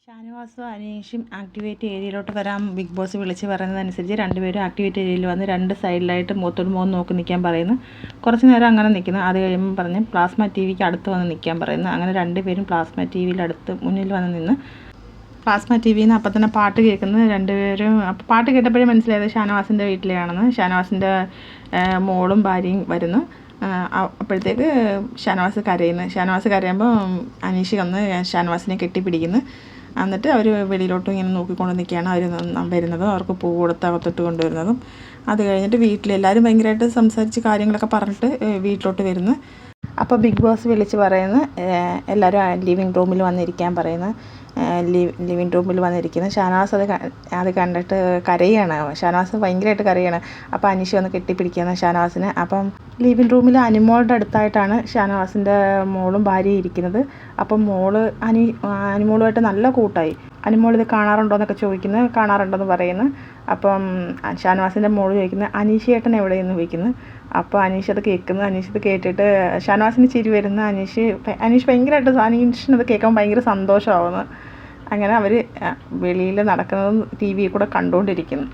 ഷാനവാസും അനീഷും activate ഏരിയയിലോട്ട് വരാൻ big boss വിളിച്ച് പറയുന്നതനുസരിച്ച് രണ്ടുപേരും ആക്ടിവേറ്റ് ഏരിയയിൽ വന്ന് രണ്ട് സൈഡിലായിട്ട് മുഖത്തോട് മുഖം നോക്കി നിൽക്കാൻ പറയുന്നു. കുറച്ച് നേരം അങ്ങനെ നിൽക്കുന്നു. അത് കഴിയുമ്പോൾ പറഞ്ഞ് പ്ലാസ്മ ടി വിക്ക് അടുത്ത് വന്ന് നിൽക്കാൻ പറയുന്നു. അങ്ങനെ രണ്ടുപേരും പ്ലാസ്മ ടി വിയിൽ അടുത്ത് മുന്നിൽ വന്ന് നിന്ന് പ്ലാസ്മ ടി വിയിൽ നിന്ന് അപ്പം തന്നെ പാട്ട് കേൾക്കുന്നത് രണ്ടുപേരും. അപ്പോൾ പാട്ട് കേട്ടപ്പോഴേ മനസ്സിലായത് ഷാനവാസിൻ്റെ വീട്ടിലെയാണെന്ന്. ഷാനവാസിൻ്റെ മോളും ഭാര്യയും വരുന്നു. അപ്പോഴത്തേക്ക് ഷാനവാസ് കരയുന്നു. ഷാനവാസ് കരയുമ്പോൾ അനീഷ് വന്ന് ഷാനവാസിനെ കെട്ടിപ്പിടിക്കുന്നു. എന്നിട്ട് അവർ വെളിയിലോട്ട് ഇങ്ങനെ നോക്കിക്കൊണ്ട് നിൽക്കുകയാണ് അവർ വരുന്നതും അവർക്ക് പൂ കൊടുത്ത് അകത്തോട്ട് കൊണ്ടുവരുന്നതും. അത് കഴിഞ്ഞിട്ട് വീട്ടിലെല്ലാവരും ഭയങ്കരമായിട്ട് സംസാരിച്ച് കാര്യങ്ങളൊക്കെ പറഞ്ഞിട്ട് വീട്ടിലോട്ട് വരുന്നു. അപ്പോൾ ബിഗ് ബോസ് വിളിച്ച് പറയുന്നു എല്ലാവരും ലിവിങ് റൂമിൽ വന്നിരിക്കാൻ പറയുന്നു. ലിവിങ് റൂമിൽ വന്നിരിക്കുന്നു. ഷാനവാസ് അത് കണ്ടിട്ട് കരയാണ്. ഷാനവാസ് ഭയങ്കരമായിട്ട് കരയാണ്. അപ്പോൾ അനീഷ് വന്ന് കെട്ടിപ്പിടിക്കുകയാണ് ഷാനവാസിനെ. അപ്പം ലിവിങ് റൂമിൽ അനിമോളുടെ അടുത്തായിട്ടാണ് ഷാനവാസിൻ്റെ മോളും ഭാര്യയും ഇരിക്കുന്നത്. അപ്പം അനിമോളുമായിട്ട് നല്ല കൂട്ടായി. അനിമോൾ ഇത് കാണാറുണ്ടോ എന്നൊക്കെ ചോദിക്കുന്നത്. കാണാറുണ്ടെന്ന് പറയുന്നു. അപ്പം ഷാനവാസിൻ്റെ മോൾ ചോദിക്കുന്നത് അനീഷ് ഏട്ടൻ എവിടെയെന്ന് ചോദിക്കുന്നു. അപ്പോൾ അനീഷ് അത് കേൾക്കുന്നു. അനീഷ് ഇത് കേട്ടിട്ട് ഷാനവാസിന് ചിരി വരുന്നു. അനീഷ് ഭയങ്കരമായിട്ട് അനീഷിനത് കേൾക്കാൻ ഭയങ്കര സന്തോഷമാവുന്നു. അങ്ങനെ അവർ വെളിയിൽ നടക്കുന്നതും ടി വിയിൽ കൂടെ കണ്ടുകൊണ്ടിരിക്കുന്നു.